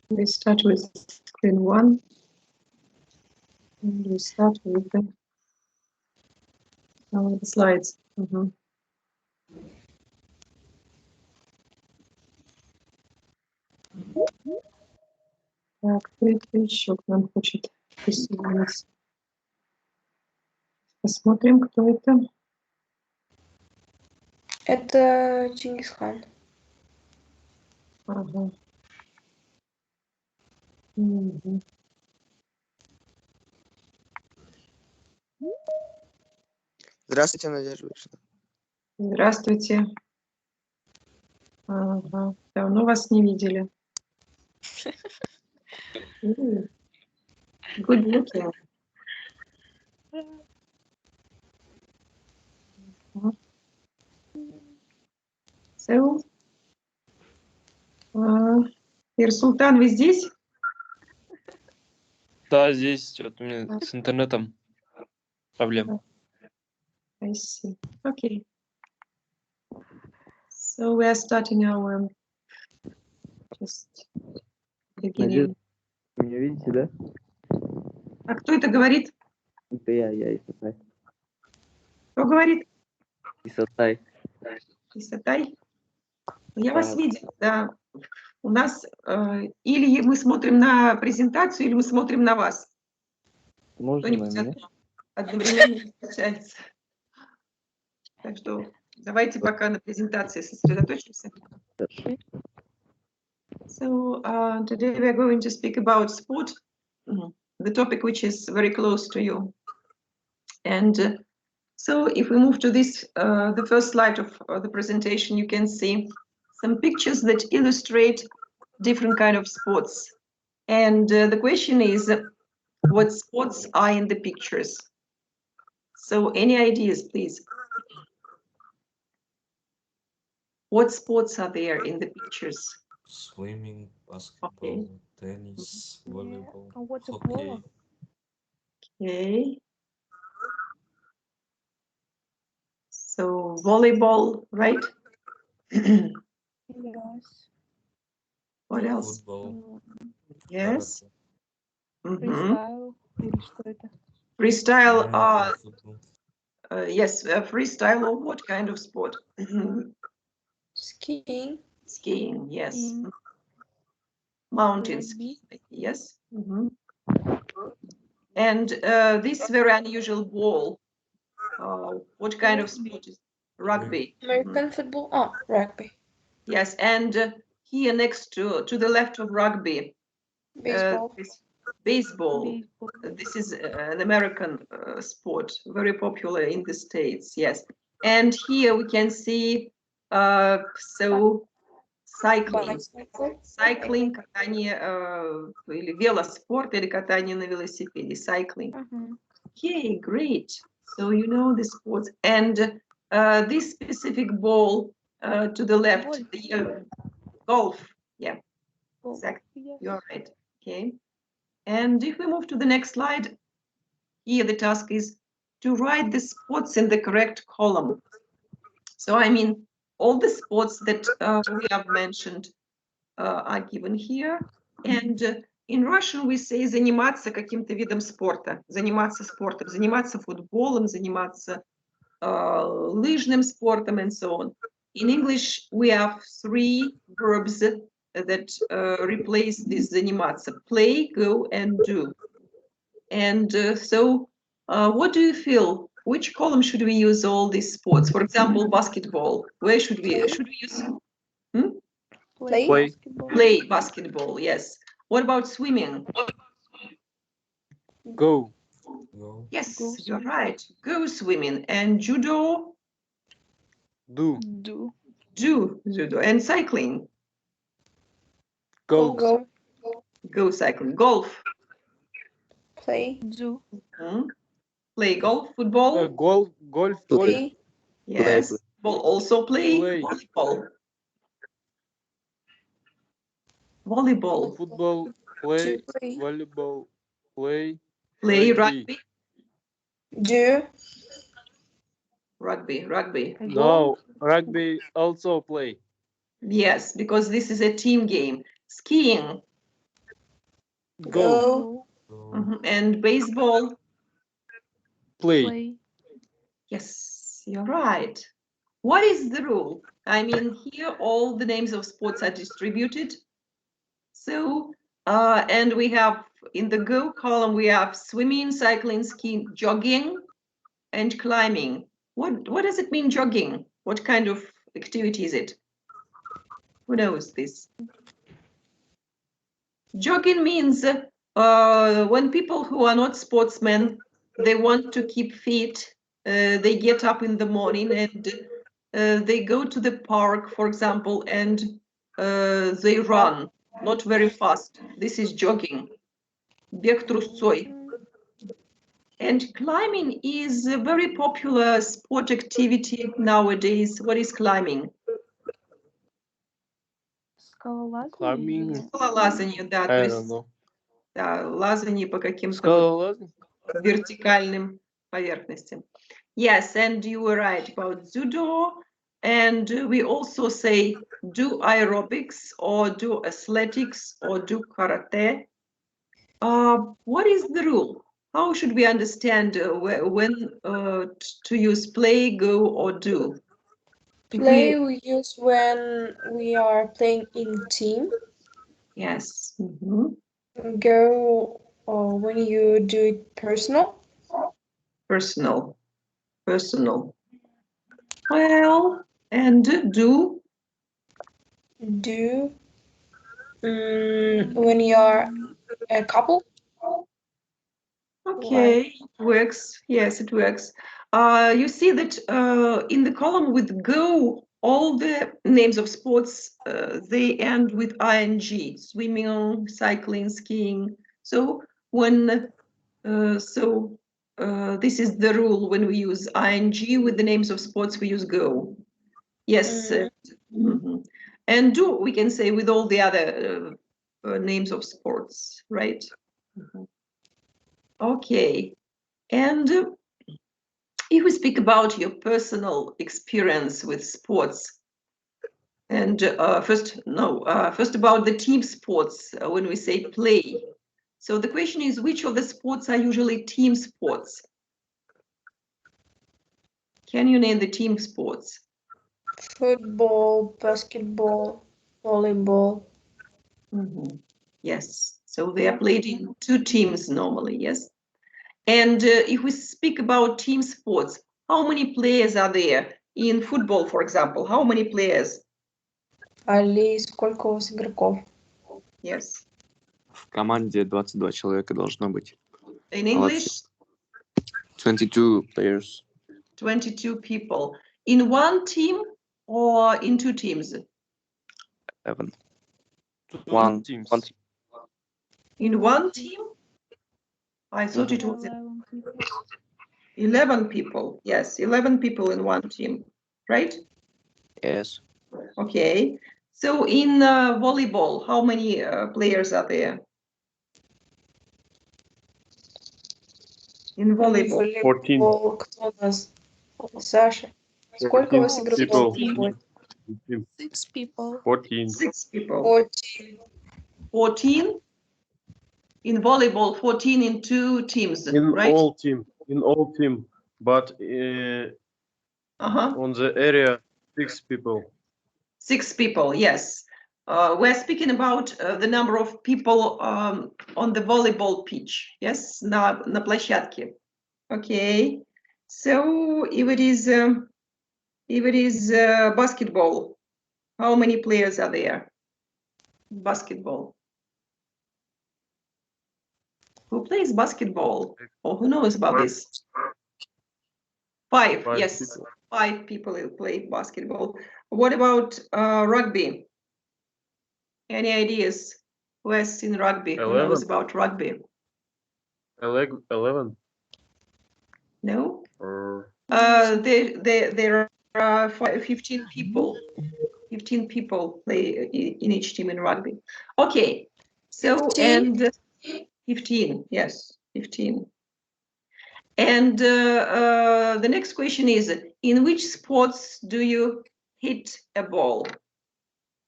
We start with screen 1. And we start with the slides. Так, кто еще к нам хочет присоединиться? Посмотрим, кто это. Это Чингисхан. Ага. Угу. Здравствуйте, Надежда Викторовна. Здравствуйте. Ага. Давно вас не видели. Good looking. So, Ирсултан, вы здесь? Да, здесь что-то у меня с интернетом проблема. I see. Okay. So we are starting our just beginning. Меня видите, да? А кто это говорит? Это я, Исатай. Кто говорит? Исатай. Исатай? Я Да. вас видела, да. У нас или мы смотрим на презентацию, или мы смотрим на вас. Можно на Кто-нибудь меня? одновременно включается. Так что давайте пока на презентации сосредоточимся. So today we are going to speak about sport, the topic which is very close to you. And so if we move to this, the first slide of the presentation, you can see some pictures that illustrate different kind of sports. And the question is, what sports are in the pictures? So any ideas, please? What sports are there in the pictures? Swimming, basketball, tennis, volleyball, hockey. Okay. So volleyball, right? Yes. What else? Football. Yes. Freestyle. Или что это? Freestyle. Football. Yes, freestyle or what kind of sport? Skiing. Skiing, yes. Mountain skiing, yes. And this very unusual ball, what kind of sport is rugby? American football. Oh, rugby. Yes, and here next to the left of rugby, Baseball. baseball. This is an American sport, very popular in the States, yes. And here we can see so cycling. Cycling, катание или велоспорт, или катание на велосипеде, cycling. Okay, great. So you know the sports. And this specific ball to the left, golf. Yeah, exactly. You're right. Okay. And if we move to the next slide, here the task is to write the sports in the correct column. So I mean, all the sports that we have mentioned are given here. And in Russian we say заниматься каким-то видом спорта, заниматься спортом, заниматься футболом, заниматься лыжным спортом, and so on. In English we have 3 verbs that replace this заниматься: play, go, and do. And so what do you feel? Which column should we use all these sports? For example, basketball. Where should we use? Play basketball, yes. What about swimming? Go. Yes, you're right. Go swimming. And judo? Do. Do judo. And cycling? Go. Go cycling. Golf? Play. Do. Play golf. Football? Golf. Play. Yes. Football also play. Volleyball. Volleyball. Football. Play. Play. Volleyball. Play. Play rugby. Do. Rugby. No, rugby also play. Yes, because this is a team game. Skiing. Go. Go. And baseball? Play. Yes, you're right. What is the rule? I mean, here all the names of sports are distributed. So, and we have in the go column, we have swimming, cycling, skiing, jogging, and climbing. What does it mean, jogging? What kind of activity is it? Who knows this? Jogging means when people who are not sportsmen, they want to keep fit, they get up in the morning and they go to the park, for example, and they run, not very fast. This is jogging. Бег трусцой. And climbing is a very popular sport activity nowadays. What is climbing? Climbing. Скалолазание, да, то I don't есть know. да, лазание по каким-то Скалолазание? вертикальным поверхностям. Yes, and you were right about judo. And we also say do aerobics or do athletics or do karate. What is the rule? How should we understand when to use play, go, or do? Play we use when we are playing in team. Yes. Mm-hmm. Go when you do it personal. Personal. Well, and do? Do when you are a couple. Okay, it works. Yes, it works. You see that in the column with go, all the names of sports, they end with ing, swimming, cycling, skiing. So when, this is the rule when we use ing with the names of sports, we use go. Yes. And do, we can say with all the other names of sports, right? Okay. And if we speak about your personal experience with sports, and first about the team sports, when we say play. So the question is, which of the sports are usually team sports? Can you name the team sports? Football, basketball, volleyball. Yes, so they are played in two teams normally, yes? And if we speak about team sports, how many players are there? In football, for example, how many players? Али, сколько у вас игроков? Yes. В команде 22 человека должно быть. In English? 22 players. 22 people. In one team or in two teams? 11. One Teams. teams. In one team? I thought it was 11 people. Yes, 11 people in one team, right? Yes. Okay. So in volleyball, how many players are there? In volleyball? 14. Кто у нас? Саша. Сколько у вас игроков? 6 people. 14. 6 people. 14. 14? In volleyball, 14 in two teams, right? In all team, but on the area, 6 people. 6 people, yes. We're speaking about the number of people on the volleyball pitch, yes, на площадке. Okay, so if it is basketball, how many players are there? Basketball. Who plays basketball? Or who knows about this? 5, yes. People. 5 people who play basketball. What about rugby? Any ideas? Who has seen rugby? 11. Who knows about rugby? 11. No? Or There are 15 people. 15 people play in each team in rugby. Okay. So, 15? and 15, yes, 15. And the next question is, in which sports do you hit a ball?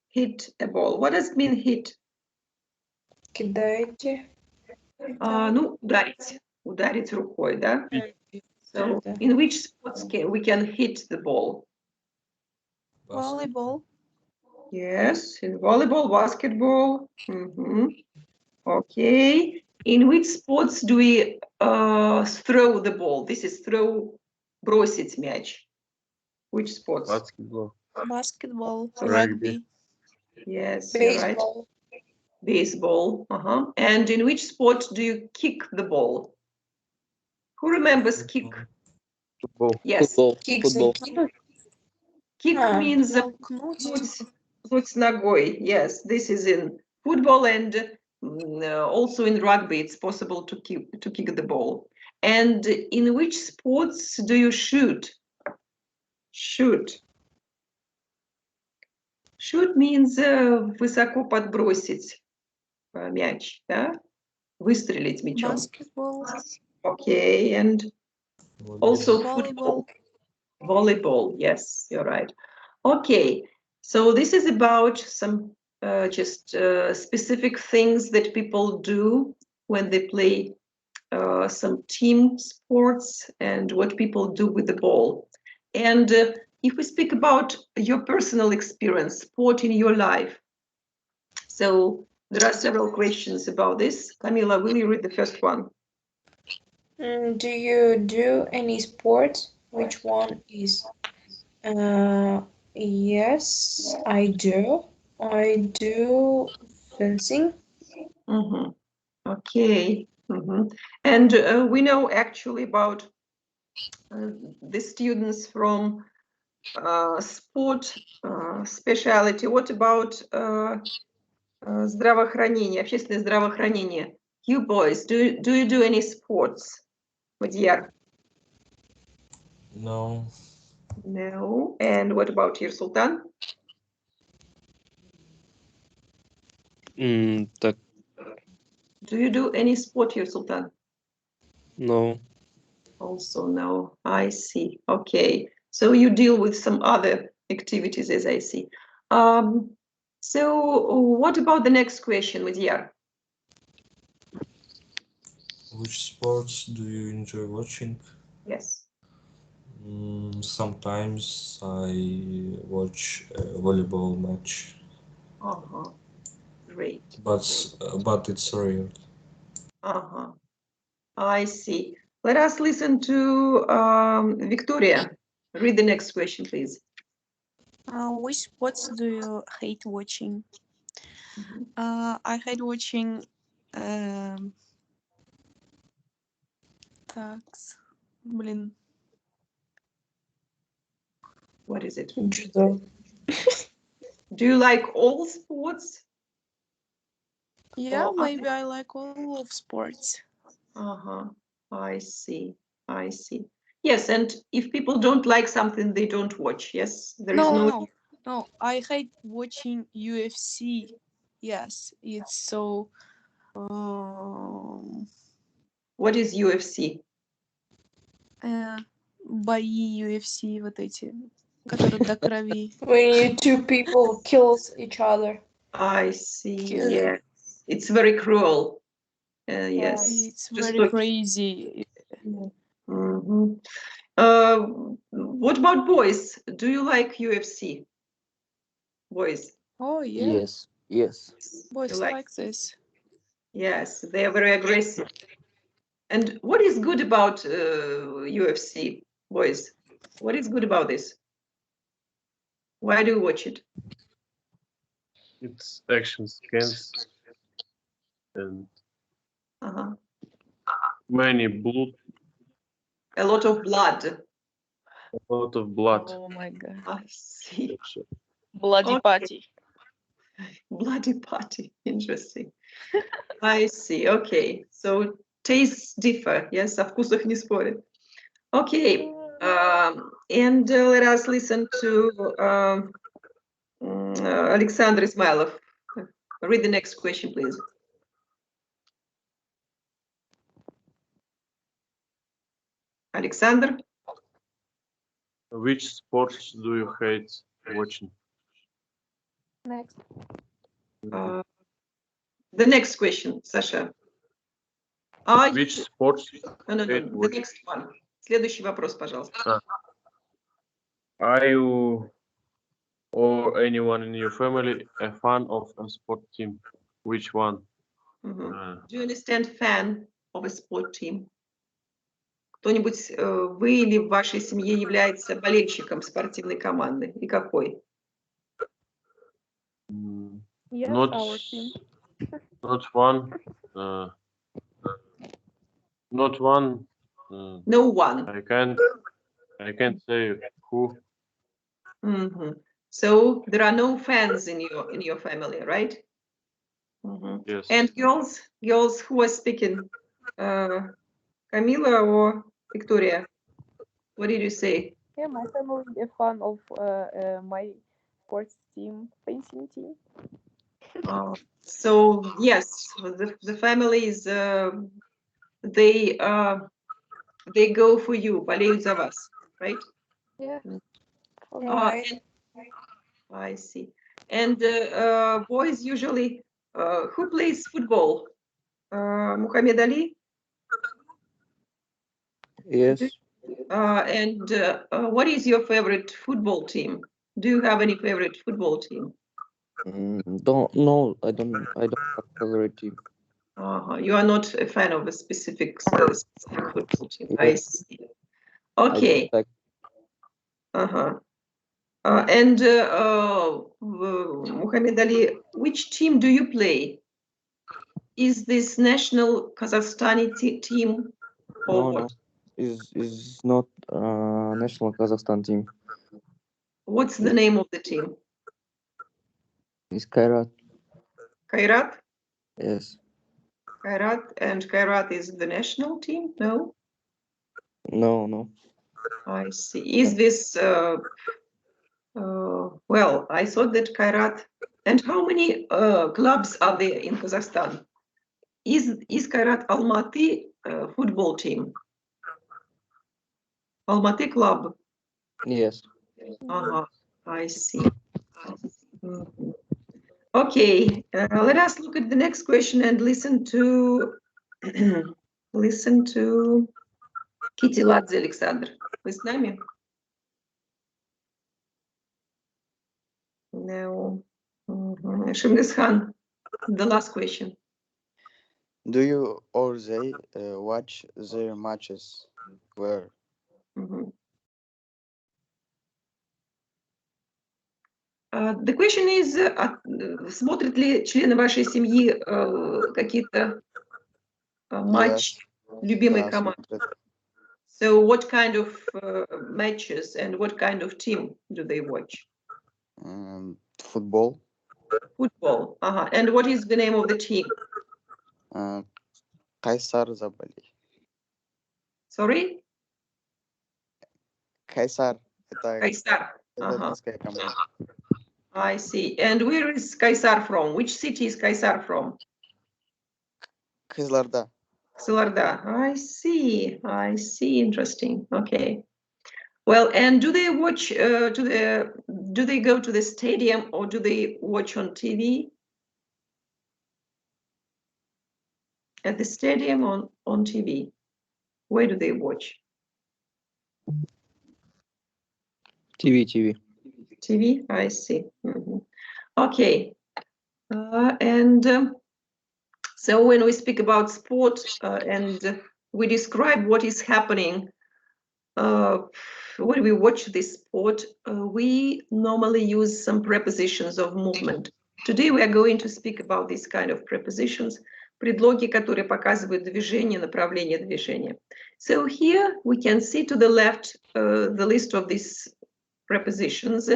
Hit a ball. What does it mean, hit? Кидаете. Ну, ударить рукой, да? So, Да. in which sports we can hit the ball? Volleyball. Yes, in volleyball, basketball. Mhm. Okay. In which sports do we throw the ball? This is бросить мяч. Which sports? Basketball. Basketball. Rugby. Rugby. Yes, you're right. Baseball. Baseball. And in which sport do you kick the ball? Who remembers kick? Football. Yes. Футбол. Kick means Толкнуть. put ногой. Yes, this is in football and also in rugby. It's possible to kick the ball. And in which sports do you shoot? Shoot. Shoot means высоко подбросить мяч, да? Выстрелить мячом. Basketball. Okay, and also Volleyball. football. Volleyball, yes, you're right. Okay, so this is about some just specific things that people do when they play some team sports and what people do with the ball. And if we speak about your personal experience, sport in your life, so there are several questions about this. Camila, will you read the first one? Do you do any sport? Which one is? Yes, I do. I do fencing. Okay. And we know actually about the students from sport specialty. What about здравоохранение, общественное здравоохранение? You boys, do you do any sports? Madiyar? No. No. And what about you, Sultan? Так, Do you do any sport here, Sultan? no. Also no. I see. Okay. So you deal with some other activities, as I see. So what about the next question, Madiyar? Which sports do you enjoy watching? Yes. Sometimes I watch a volleyball match, Great. but it's rare. I see. Let us listen to Victoria. Read the next question, please. Which sports do you hate watching? I hate watching What is it? Judo. Do you like all sports? Yeah, maybe I like all of sports. I see. I see. Yes, and if people don't like something, they don't watch. Yes, there is No. I hate watching UFC. Yes, it's so. What is UFC? Бои UFC вот эти, которые до крови. When two people kills each other. I see. Yes, it's very cruel. Yes, It's very crazy. What about boys? Do you like UFC? Boys? Oh yeah. Yes. Boys like this. Yes, they are very aggressive. And what is good about UFC, boys? What is good about this? Why do you watch it? It's action scans and many blood. A lot of blood. A lot of blood. Oh my god. I see. Bloody party. Bloody party. Interesting. I see. Okay. So tastes differ. Yes, о вкусах не спорят. Okay. And let us listen to Alexander Ismailov. Read the next question, please. Alexander? Which sports do you hate watching? Next. The next question, Sasha. Which sports? No, Great the watch. next one. Следующий вопрос, пожалуйста. Are you or anyone in your family a fan of a sport team? Which one? Do you understand fan of a sport team? Кто-нибудь, вы или в вашей семье является болельщиком спортивной команды? И какой? Yes, Not, our team. not one. Not one. No one. I can't say who. So there are no fans in your family, right? Yes. And girls who are speaking, Camila or Victoria? What did you say? Yeah, my family is a fan of my sports team, fencing team. So yes, the families they go for you, болеют за вас, right? Yeah. And, I see. And boys usually, who plays football? Muhammad Ali? Yes. And what is your favorite football team? Do you have any favorite football team? No, I don't have a favorite team. You are not a fan of a specific football team. I see. I Okay. don't like And Muhammad Ali, which team do you play? Is this national Kazakhstani team or No, what? no. Is not national Kazakhstan team. What's the name of the team? It's Kairat. Kairat? Yes. Kairat, and Kairat is the national team? No? No. I see. Is this, well, I thought that Kairat, and how many clubs are there in Kazakhstan? Is Kairat Almaty football team? Almaty club? Yes. I see. Okay, let us look at the next question and listen to Kitiladze Alexander. Вы с нами? No. Shimgis the last question. Do you or they watch their matches? Where? The question is, смотрят ли члены вашей семьи какие-то матчи любимой команды? So what kind of matches and what kind of team do they watch? Football. Football. And what is the name of the team? Kaysar Zabali. Sorry? Kaysar. Kaysar. Команда. I see. And where is Kaysar from? Which city is Kaysar from? Kızılarda. Kızılarda. I see. Interesting. Okay. Well, and do they watch do they go to the stadium or do they watch on TV? At the stadium on TV? Where do they watch? TV. TV, I see. Okay. And so when we speak about sport and we describe what is happening when we watch this sport, we normally use some prepositions of movement. Today we are going to speak about this kind of prepositions, предлоги, которые показывают движение, направление движения. So here we can see to the left the list of these prepositions,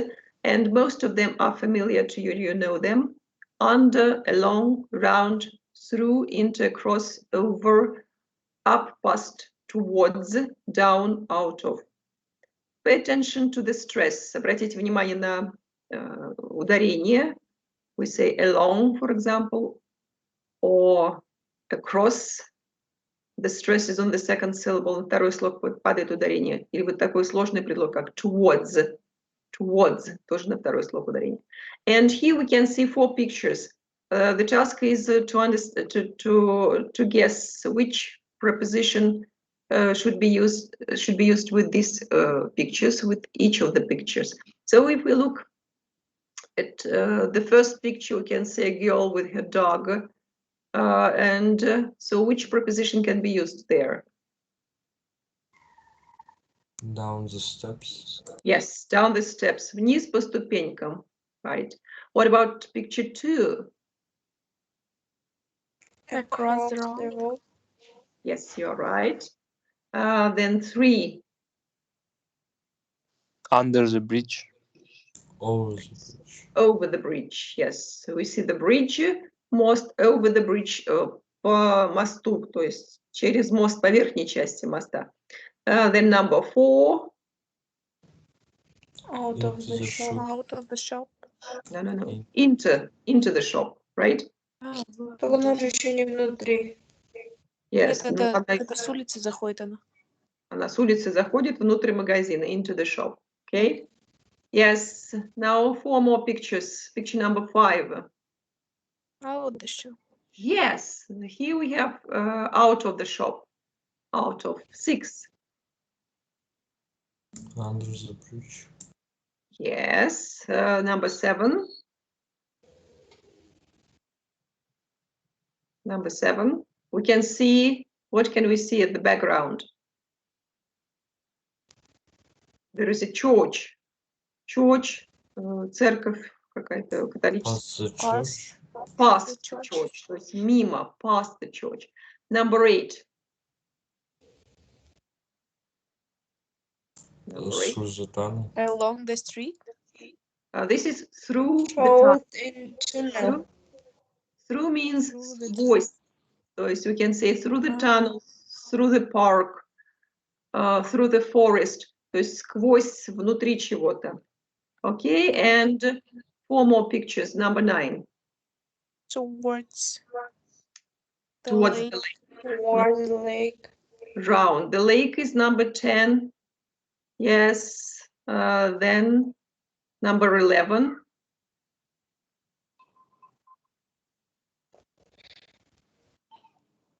and most of them are familiar to you. You know them: under, along, round, through, inter, across, over, up, past, towards, down, out of. Pay attention to the stress. Обратите внимание на ударение. We say along, for example, or across. The stress is on the second syllable. На второй слог падает ударение. Или вот такой сложный предлог, как towards. Towards, тоже на второй слог ударение. And here we can see 4 pictures. The task is to guess which preposition should be used with these pictures, with each of the pictures. So if we look at the first picture, we can see a girl with her dog. So which preposition can be used there? Down the steps. Yes, down the steps. Вниз по ступенькам. Right. What about picture 2? Across the road. Yes, you're right. Then 3. Under the bridge. Over the bridge. Over the bridge. Yes. So we see the bridge, most over the bridge, по мосту, то есть через мост по верхней части моста. Then number 4. Out of the shop. Out of the shop. No. Into the shop, right? Так она же еще не внутри. Yes. Когда с улицы заходит она. Она с улицы заходит внутрь магазина, into the shop. Okay? Yes. Now 4 more pictures. Picture number 5. Out of the shop. Yes. Here we have out of the shop. Out of 6. Under the bridge. Yes. Number 7. Number 7. We can see, what can we see at the background? There is a church. Church, церковь какая-то католическая. Past the church. То есть мимо, past the church. Number 8. Through the tunnel. Along the street. This is through the tunnel. In tunnel. Through means сквозь. So we can say through the tunnel, through the park, through the forest. То есть сквозь, внутри чего-то. Okay, and 4 more pictures. Number 9. Towards the Towards lake. the lake. Towards the lake. Round. The lake is number 10. Yes. Then number 11.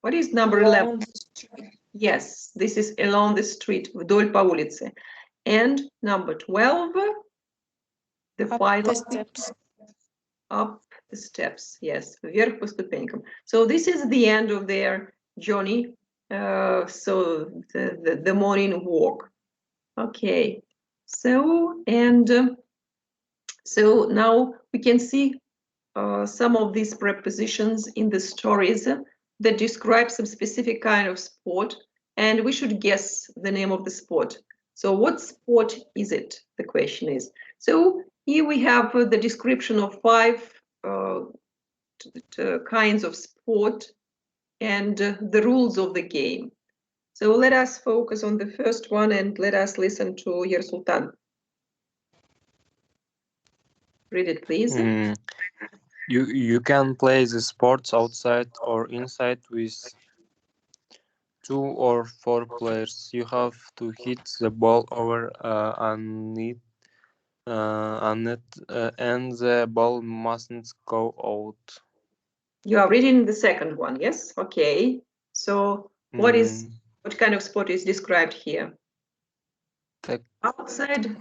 What is number 11? Yes, this is along the street, вдоль по улице. And number 12, the final steps. Up the steps, yes, вверх по ступенькам. So this is the end of their journey. So the morning walk. Okay. So so now we can see some of these prepositions in the stories that describe some specific kind of sport, and we should guess the name of the sport. So what sport is it? The question is. So here we have the description of 5 kinds of sport and the rules of the game. So let us focus on the first one and let us listen to Yersultan. Read it, please. You can play the sports outside or inside with 2 or 4 players. You have to hit the ball over a net, and the ball mustn't go out. You are reading the second one, yes? Okay. So what kind of sport is described here? Outside,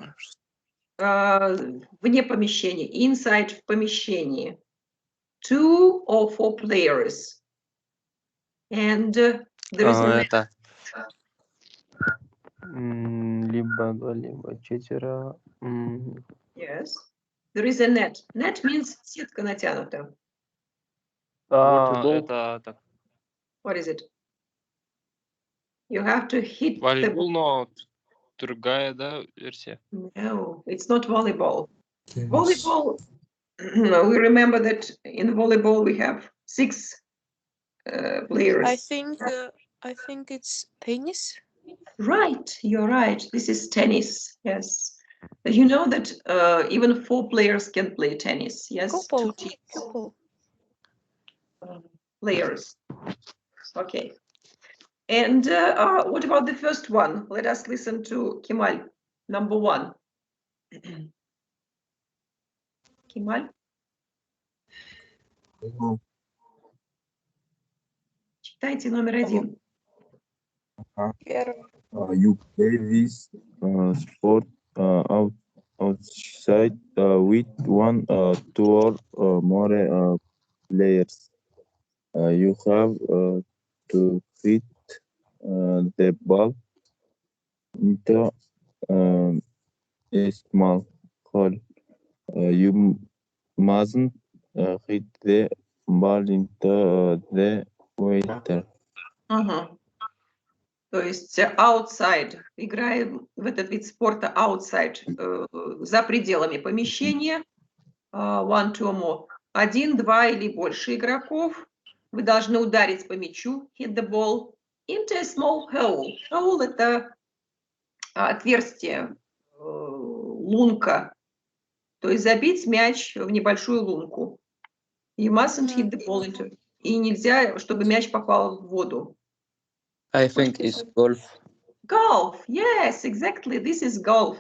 вне помещения, inside в помещении. 2 or 4 players. And there is a Это либо 2, либо 4. Yes. There is a net. Net means сетка натянута. Это так. What is it? You have to hit Волейбол, the... но другая, да, версия? No, it's not volleyball. Tennis. Volleyball, we remember that in volleyball we have 6 players. I think it's tennis. Right, you're right. This is tennis. Yes. You know that even 4 players can play tennis. Yes. Couple. 2 teams. Players. Okay. And what about the first one? Let us listen to Kemal, number 1. Kemal? Читайте номер 1. You play this sport outside with one, two or more players. You have to fit the ball into a small hole. You mustn't hit the ball into the waiter. То есть outside, играем в этот вид спорта outside, за пределами помещения, one, two or more, 1, 2 или больше игроков. Вы должны ударить по мячу, hit the ball, into a small hole. Hole – это отверстие, лунка, то есть забить мяч в небольшую лунку. You mustn't hit the ball into. И нельзя, чтобы мяч попал в воду. I think it's golf. Golf, yes, exactly. This is golf.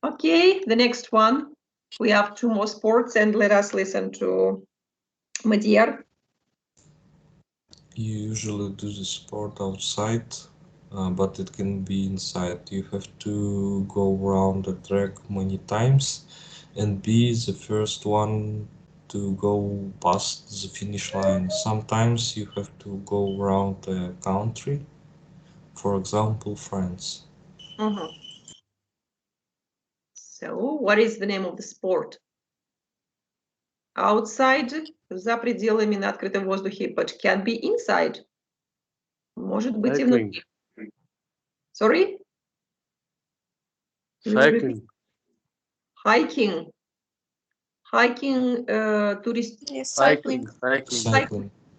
Okay, the next one. We have 2 more sports, and let us listen to Madiar. You usually do the sport outside, but it can be inside. You have to go around the track many times and be the first one to go past the finish line. Sometimes you have to go around the country, for example, France. So, what is the name of the sport? Outside, за пределами на открытом воздухе, but can be inside. Может быть и внутри. Sorry? Cycling. Hiking. Hiking, tourist. Yes, Cycling.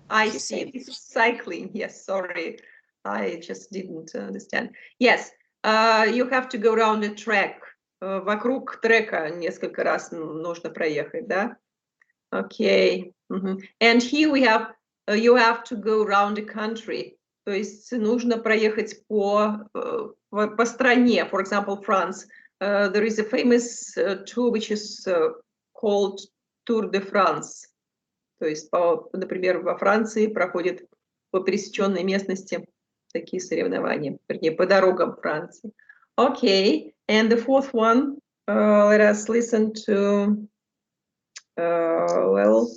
I see. This is cycling. Yes, sorry. I just didn't understand. Yes, you have to go around the track. Вокруг трека несколько раз нужно проехать, да? Okay. And here we have, you have to go around the country. То есть нужно проехать по стране. For example, France. There is a famous tour which is called Tour de France. То есть, например, во Франции проходят по пересеченной местности такие соревнования, вернее, по дорогам Франции. Okay, and the 4th one, let us listen to, well,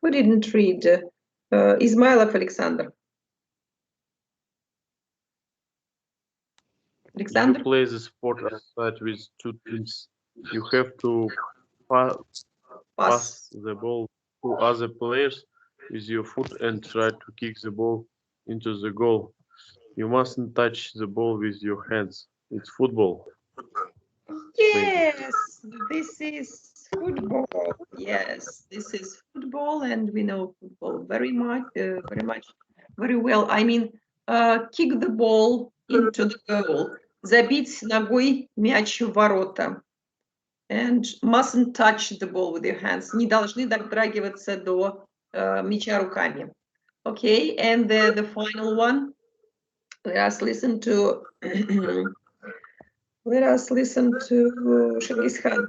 who didn't read? Измайлов Александр. Alexander? You play the sport outside with 2 teams. You have to pass the ball to other players with your foot and try to kick the ball into the goal. You mustn't touch the ball with your hands. It's football. Yes, this is football. Yes, this is football, and we know football very well. I mean, kick the ball into the goal. Забить ногой мяч в ворота. And mustn't touch the ball with your hands. Не должны дотрагиваться до мяча руками. Okay, and the final one. Let us listen to Shangis Khan.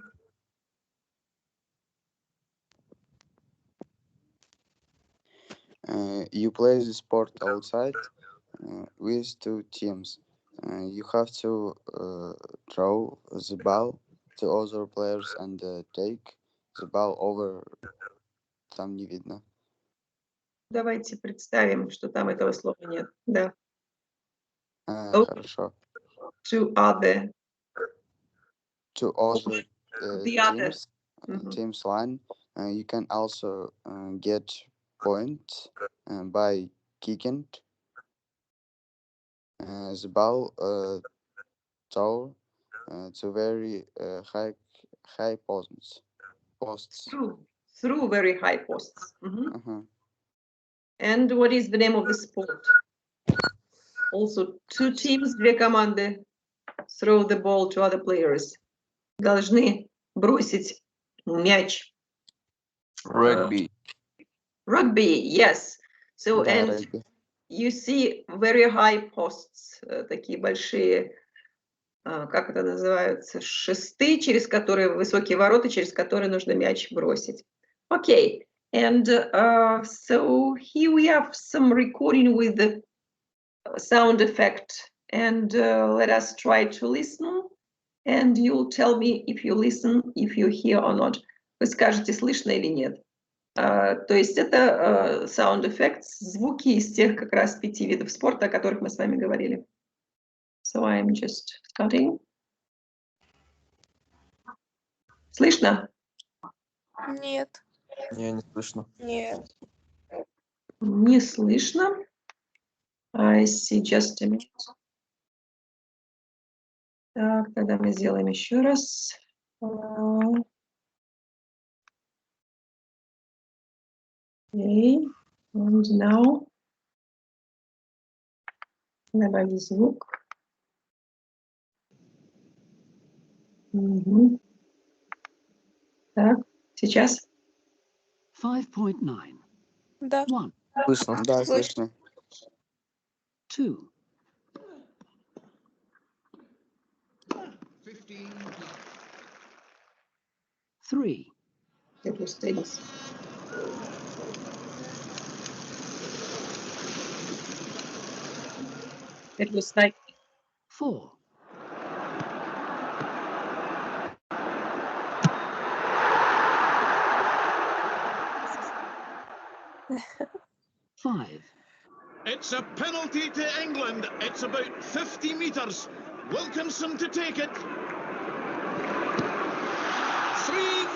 You play the sport outside with 2 teams. You have to throw the ball to other players and take the ball over. Там не видно. Давайте представим, что там этого слова нет. Да. Хорошо. To other teams line. You can also get points by kicking the ball to very high posts. Through very high posts. And what is the name of the sport? Also, 2 teams, 2 команды throw the ball to other players. Должны бросить мяч. Rugby. Rugby, yes. So, Да, and rugby. you see very high posts, такие большие, как это называется, шесты, через которые, высокие ворота, через которые нужно мяч бросить. Okay, and so here we have some recording with sound effect, and let us try to listen, and you'll tell me if you listen, if you hear or not. Вы скажете, слышно или нет. То есть это sound effects, звуки из тех как раз 5 видов спорта, о которых мы с вами говорили. So I'm just starting. Слышно? Нет. Не, не слышно. Нет. Не слышно. I see, just a minute. Так, тогда мы сделаем еще раз. Okay, and now добавить звук. Угу. Так, сейчас. 5.9. Да. 1, Слышно. Да, слышно. 2, 3, It was status. It was like 4, 5, It's a penalty to England. It's about 50 metres. Wilkinson to take it. 3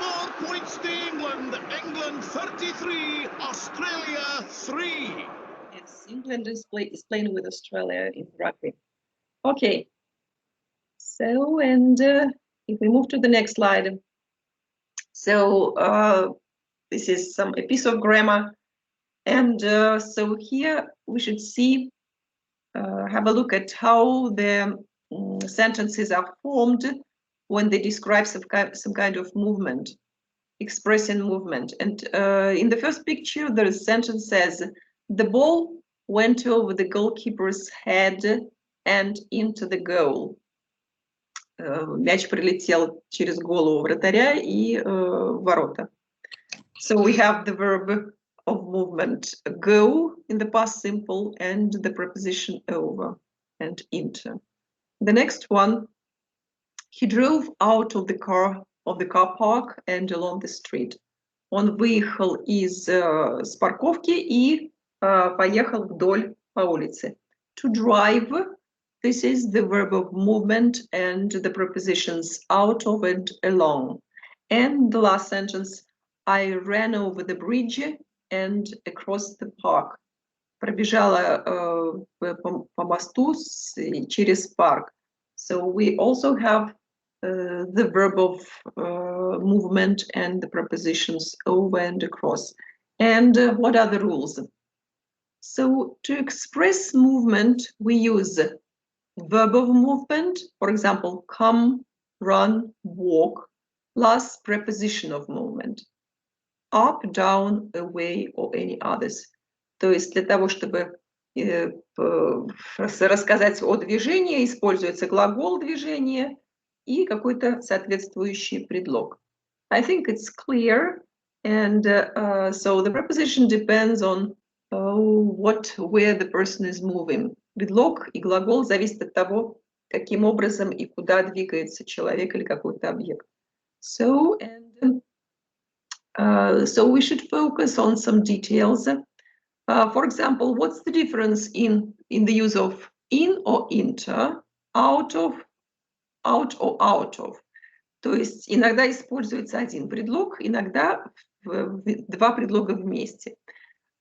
more points to England. England 33, Australia 3. yes, England is playing with Australia in rugby. Okay. So, and if we move to the next slide. So this is a piece of grammar. And so here we should see, have a look at how the sentences are formed when they describe some kind of movement, expressing movement. And in the first picture, the sentence says, the ball went over the goalkeeper's head and into the goal. Мяч прилетел через голову вратаря и ворота. So we have the verb of movement, go in the past simple, and the preposition over and into. The next one, he drove out of the car park and along the street. Он выехал из с парковки и поехал вдоль по улице. To drive, this is the verb of movement and the prepositions out of and along. And the last sentence, I ran over the bridge and across the park. Пробежала по мосту через парк. So we also have the verb of movement and the prepositions over and across. And what are the rules? So to express movement, we use verb of movement, for example, come, run, walk, plus preposition of movement. Up, down, away, or any others. То есть для того, чтобы рассказать о движении, используется глагол движения и какой-то соответствующий предлог. I think it's clear, and so the preposition depends on where the person is moving. Предлог и глагол зависят от того, каким образом и куда двигается человек или какой-то объект. So, and so we should focus on some details. For example, what's the difference in the use of in or into, out of, out or out of? То есть иногда используется один предлог, иногда два предлога вместе.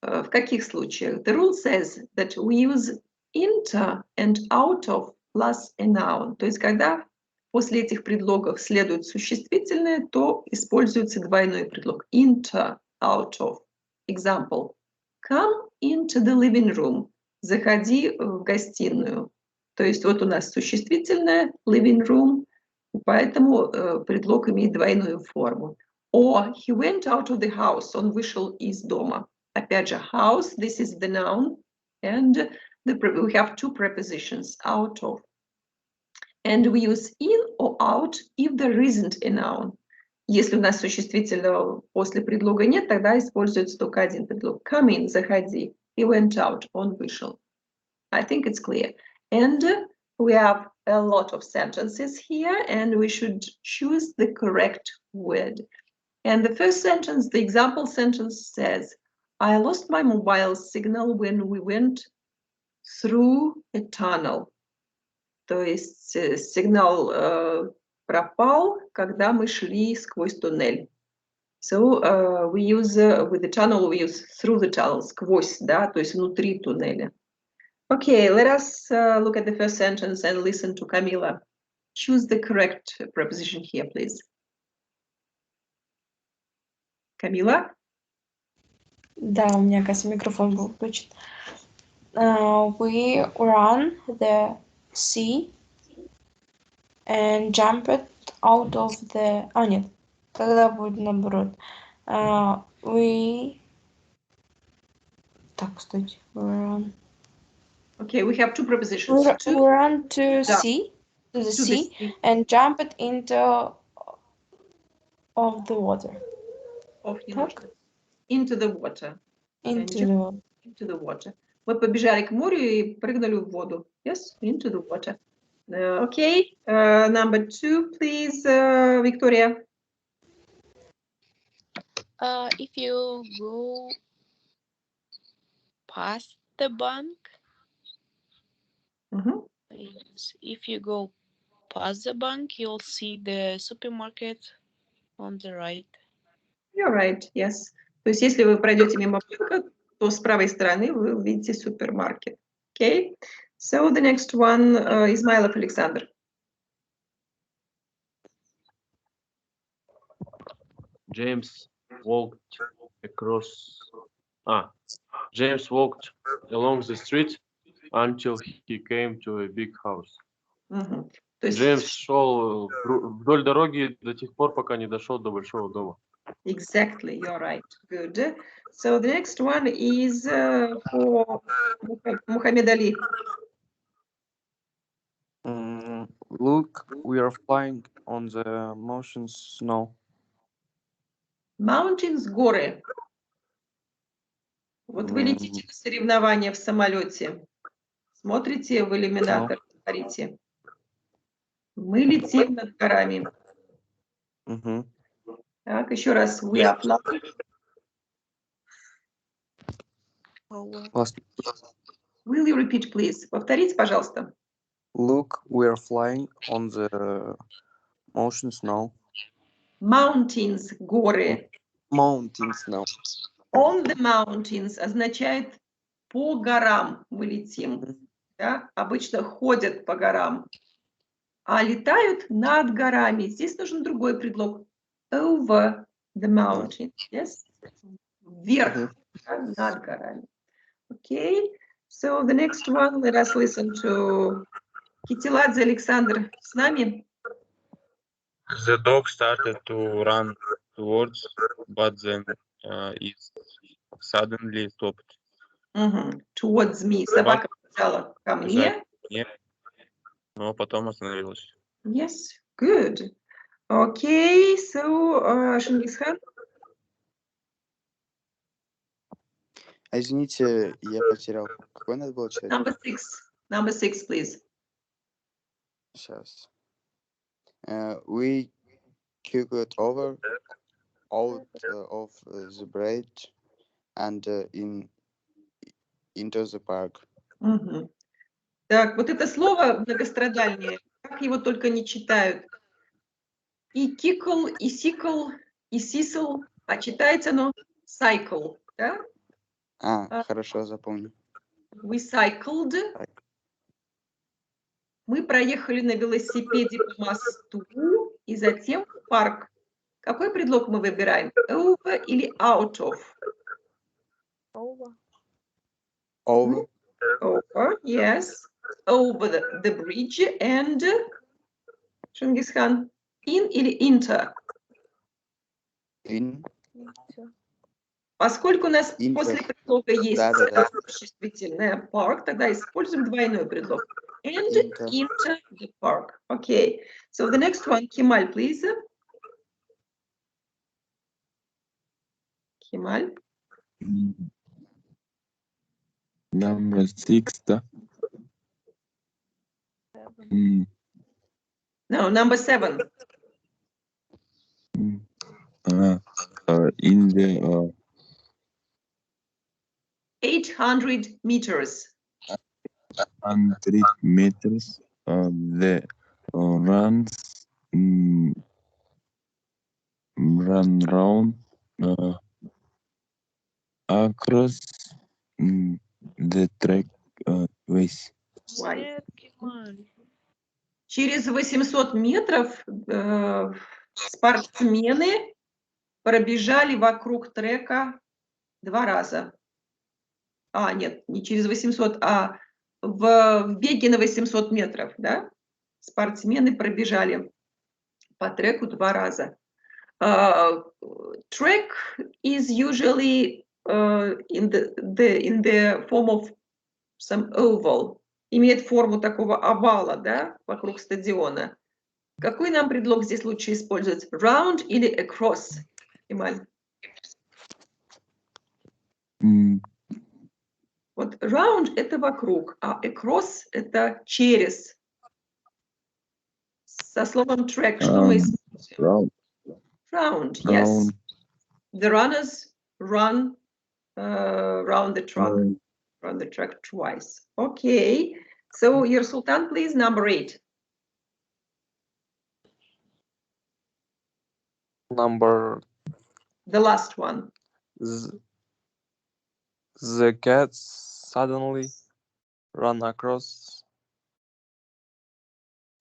В каких случаях? The rule says that we use into and out of plus a noun. То есть когда после этих предлогов следует существительное, то используется двойной предлог. Into, out of. Example. Come into the living room. Заходи в гостиную. То есть вот у нас существительное, living room, поэтому предлог имеет двойную форму. Or he went out of the house. Он вышел из дома. Опять же, house, this is the noun, and we have two prepositions, out of. And we use in or out if there isn't a noun. Если у нас существительного после предлога нет, тогда используется только один предлог. Come in, заходи. He went out, он вышел. I think it's clear. And we have a lot of sentences here, and we should choose the correct word. And the first sentence, the example sentence says, I lost my mobile signal when we went through a tunnel. То есть сигнал пропал, когда мы шли сквозь туннель. So we use with the tunnel, we use through the tunnel, сквозь, да, то есть внутри туннеля. Okay, let us look at the first sentence and listen to Camila. Choose the correct preposition here, please. Camila? Да, у меня, кажется, микрофон был включен. We ran the sea and jumped out of the... А, нет, тогда будет наоборот. We... Так, стойте. We ran... Okay, we have two prepositions. We ran to Да. sea, to the To the sea, sea. and jumped into of the water. Into the water. Into the water. Into the water. Мы побежали к морю и прыгнули в воду. Yes, into the water. Okay, number 2, please, Victoria. If you go past the bank, if you go past the bank, you'll see the supermarket on the right. You're right, yes. То есть если вы пройдете мимо банка, то с правой стороны вы увидите супермаркет. Okay, so the next one, Измайлов Александр. James walked James walked along the street until he came to a big house. Джеймс шел вдоль дороги до тех пор, пока не дошел до большого дома. Exactly, you're right. Good. So the next one is for Muhammad Ali. Look, we are flying on the mountains snow. Mountains, горы. Вот вы летите на соревнования в самолете, смотрите в иллюминатор, говорите. Мы летим над горами. Так, еще раз. We are flying. Will you repeat, please? Повторите, пожалуйста. Look, we are flying on the mountain snow. Mountains, горы. Mountains snow. On the mountains означает по горам мы летим. Да? Обычно ходят по горам. А летают над горами. Здесь нужен другой предлог. Over the mountain. Yes? Вверх, над горами. Okay. So the next one, let us listen to Китиладзе Александр. С нами? The dog started to run towards, but then it suddenly stopped. Towards me. Собака побежала ко мне. Но потом остановилась. Yes, good. Okay, so Шингисхан. Извините, я потерял. Какой у нас был человек? Number 6, please. Сейчас. We kicked over out of the bridge and into the park. Так, вот это слово многострадальное, как его только не читают. И кикл, и сикл, и сисл, а читается оно cycle, да? Хорошо, запомню. We cycled. Мы проехали на велосипеде по мосту и затем в парк. Какой предлог мы выбираем? Over или out of? Over. Over. Over, yes. Over the bridge and Шингисхан. In или into? In. Поскольку у нас после предлога есть существительное park, тогда используем двойной предлог. And into the park. Okay. So the next one, Kemal, please. Kemal. Number 6, да? No, number 7. In the 800 meters. 100 meters, the runs run round across the track twice. Через 800 метров спортсмены пробежали вокруг трека 2 раза. Нет, не через 800, а в беге на 800 метров, да? Спортсмены пробежали по треку 2 раза. Track is usually in the form of some oval. Имеет форму такого овала, да, вокруг стадиона. Какой нам предлог здесь лучше использовать? Round или across? Ималь? Вот round — это вокруг, а across — это через. Со словом track что мы используем? Round, yes. The runners run round the track twice. Okay. So, Yer Sultan, please, number 8. Number. The last one. The cat suddenly ran across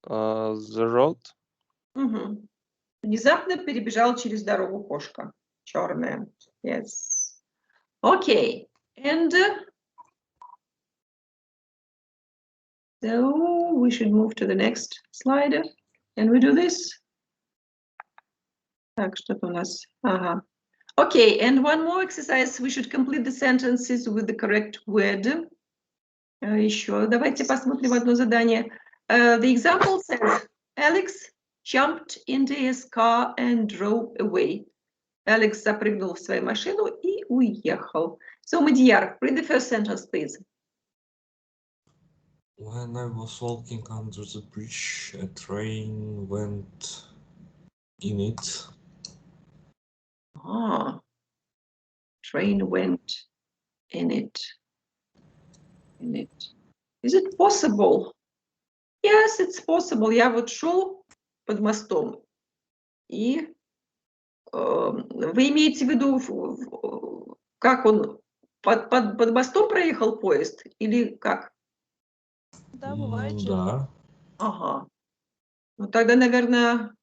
the road. Внезапно перебежал через дорогу кошка. Черная. Yes. Okay. And so we should move to the next slide. Can we do this? Так, что-то у нас. Ага. Okay, and one more exercise. We should complete the sentences with the correct word. Еще давайте посмотрим одно задание. The example says, Alex jumped into his car and drove away. Алекс запрыгнул в свою машину и уехал. So, Madiyar, read the first sentence, please. When I was walking under the bridge, a train went in it. Train went in it. Is it possible? Yes, it's possible. Я вот шел под мостом, и вы имеете в виду, как он под мостом проехал поезд, или как? Да, бывает же. Да. Ага. Ну тогда, наверное,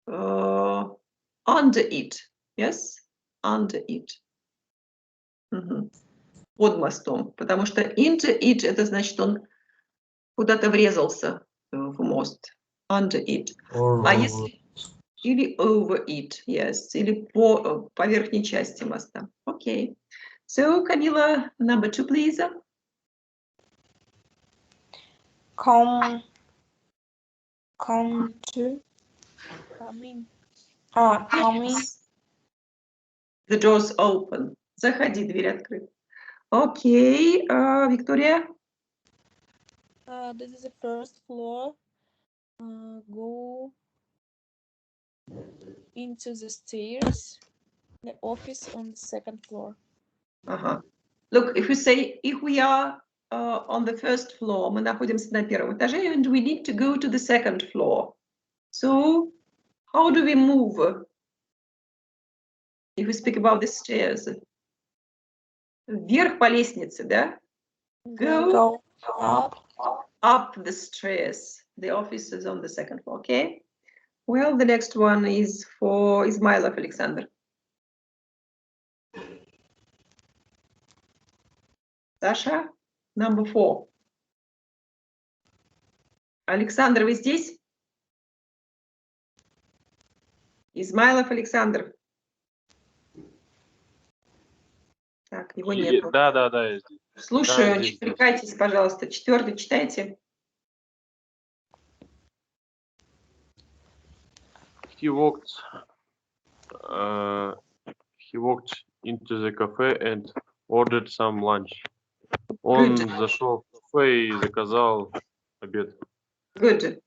under it. Yes? Under it. Под мостом. Потому что into it — это значит, он куда-то врезался в мост. Under it. Если... Или over it, yes. Или по верхней части моста. Okay. So, Camila, number 2, please. Coming. The doors open. Заходи, дверь открыта. Okay, Victoria. This is the first floor. Go into the stairs. The office on the second floor. Look, if we are on the first floor, мы находимся на первом этаже, and we need to go to the second floor. So, how do we move? If we speak about the stairs. Вверх по лестнице, да? Go up the stairs. The office is on the second floor, okay? Well, the next one is for Ismailov Alexander. Sasha, number 4. Александр, вы здесь? Измайлов Александр. Так, его нет. Да, я здесь. Слушаю, не отвлекайтесь, пожалуйста. 4 читайте. He walked into the cafe and ordered some lunch. Он зашел в кафе и заказал обед. Good.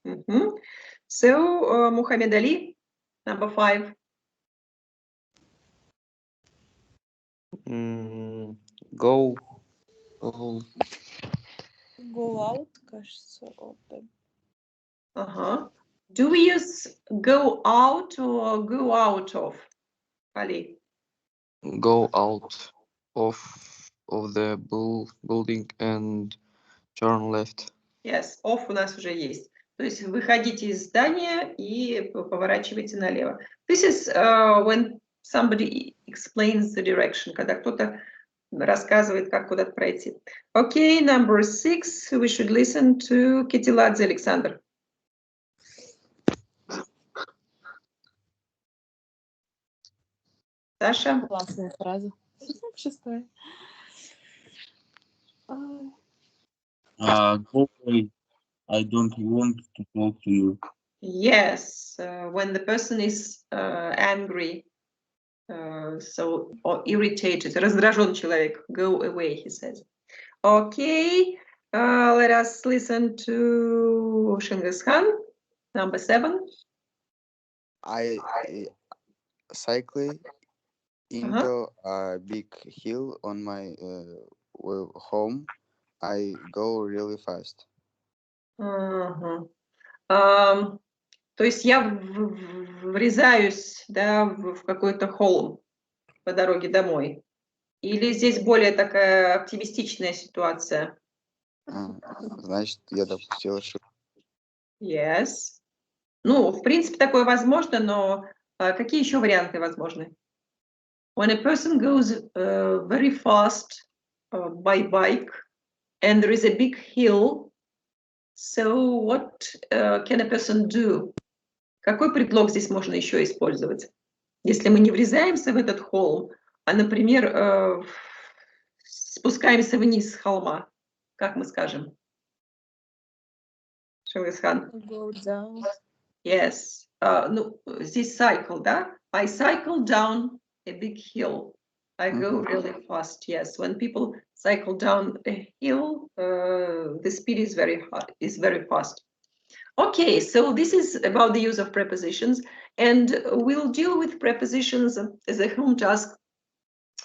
So, Muhammad Ali, number 5. Go. Go out, кажется, open. Do we use go out or go out of, Ali? Go out of the building and turn left. Yes, off у нас уже есть. То есть выходите из здания и поворачивайте налево. This is when somebody explains the direction, когда кто-то рассказывает, как куда-то пройти. Okay, number 6, we should listen to Китиладзе Александр. Саша? Классная фраза. 6. Go away. I don't want to talk to you. Yes, when the person is angry, or irritated, раздражен человек, go away, he says. Okay, let us listen to Shinggis Khan, number 7. I cycle into a big hill on my home. I go really fast. То есть я врезаюсь, да, в какой-то холм по дороге домой. Или здесь более такая оптимистичная ситуация? Значит, я допустил ошибку. Yes. Ну, в принципе, такое возможно, но какие еще варианты возможны? When a person goes very fast by bike and there is a big hill, so what can a person do? Какой предлог здесь можно еще использовать? Если мы не врезаемся в этот холм, а, например, спускаемся вниз с холма, как мы скажем? Шангисхан. Go down. Yes. Ну, здесь cycle, да? I cycle down a big hill. I go really fast. Yes. When people cycle down a hill, the speed is very high, is very fast. Okay, so this is about the use of prepositions, and we'll deal with prepositions as a home task.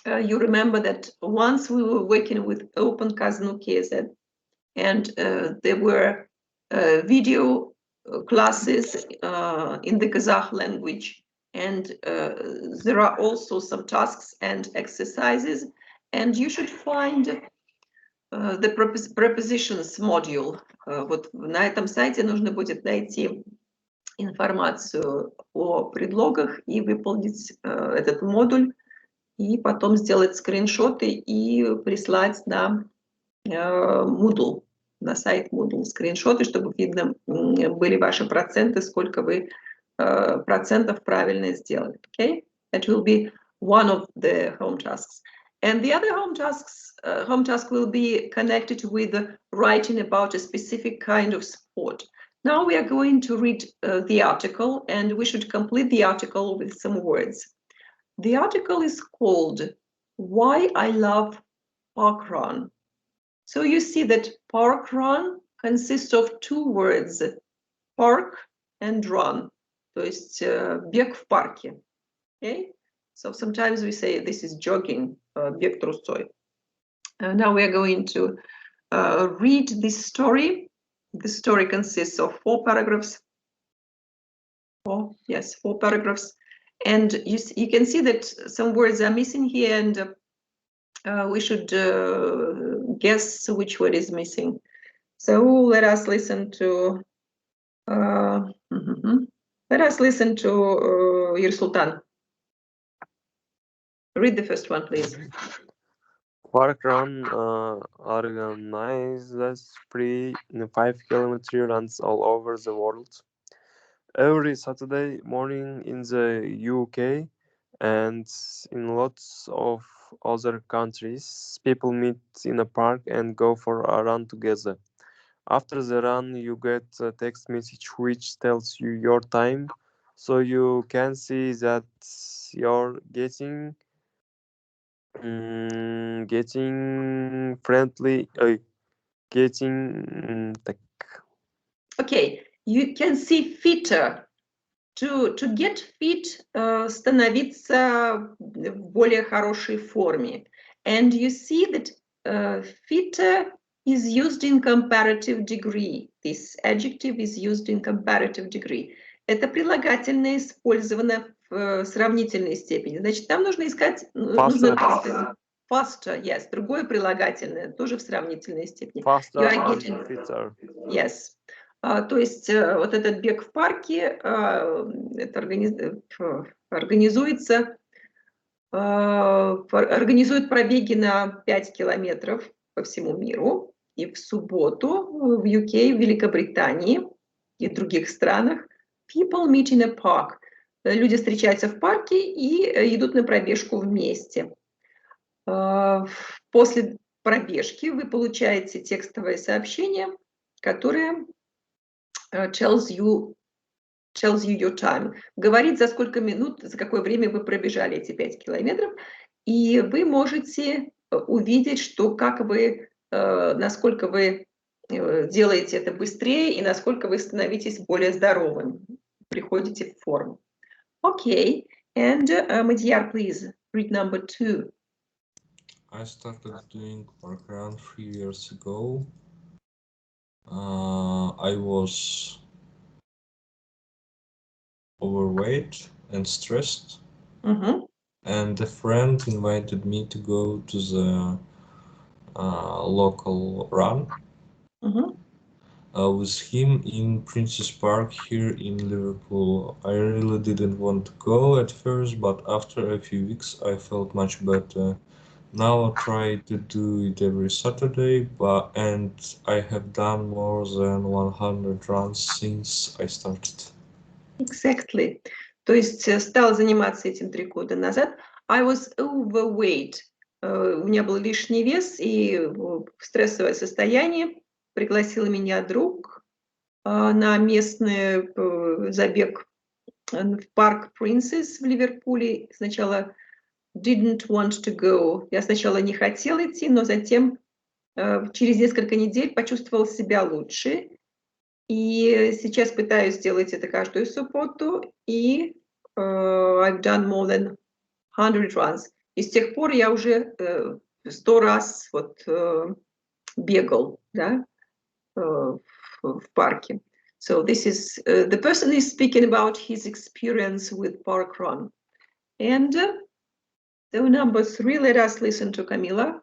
You remember that once we were working with Open Kaznu KZ, and there were video classes in the Kazakh language, and there are also some tasks and exercises, and you should find the prepositions module. Вот на этом сайте нужно будет найти информацию о предлогах и выполнить этот модуль, и потом сделать скриншоты и прислать на Moodle, на сайт Moodle скриншоты, чтобы видно были ваши проценты, сколько вы процентов правильно сделали. Okay? That will be one of the home tasks. And the other home task will be connected with writing about a specific kind of sport. Now we are going to read the article, and we should complete the article with some words. The article is called Why I Love Parkrun. So you see that parkrun consists of 2 words, park and run, то есть бег в парке. Okay? So sometimes we say this is jogging, бег трусцой. Now we are going to read this story. The story consists of 4 paragraphs. 4 paragraphs. And you can see that some words are missing here, and we should guess which word is missing. So let us listen to Yersultan. Read the first one, please. Parkrun organizes free 5-kilometer runs all over the world. Every Saturday morning in the UK and in lots of other countries, people meet in a park and go for a run together. After the run, you get a text message which tells you your time, so you can see that you're getting friendly, так. Okay, you can see fitter. To get fit, становиться в более хорошей форме. And you see that fitter is used in comparative degree. This adjective is used in comparative degree. Это прилагательное использовано в сравнительной степени. Значит, нам нужно искать... Faster, yes. Другое прилагательное, тоже в сравнительной степени. Faster and fitter. Yes. То есть вот этот бег в парке это организует пробеги на 5 километров по всему миру. И в субботу в UK, в Великобритании и в других странах people meet in a park. Люди встречаются в парке и идут на пробежку вместе. После пробежки вы получаете текстовое сообщение, которое tells you your time. Говорит, за сколько минут, за какое время вы пробежали эти 5 километров. И вы можете увидеть, что как вы, насколько вы делаете это быстрее и насколько вы становитесь более здоровым, приходите в форму. Okay, and Madhyar, please, read number 2. I started doing parkrun 3 years ago. I was overweight and stressed, and a friend invited me to go to the local run with him in Princess Park here in Liverpool. I really didn't want to go at first, but after a few weeks I felt much better. Now I try to do it every Saturday, and I have done more than 100 runs since I started. Exactly. То есть стал заниматься этим 3 года назад. I was overweight. У меня был лишний вес и стрессовое состояние. Пригласил меня друг на местный забег в парк Princess в Ливерпуле. Сначала didn't want to go. Я сначала не хотела идти, но затем через несколько недель почувствовал себя лучше. И сейчас пытаюсь сделать это каждую субботу. И I've done more than 100 runs. И с тех пор я уже 100 раз вот бегал, да, в парке. So this is the person is speaking about his experience with park run. And so number 3, let us listen to Camila.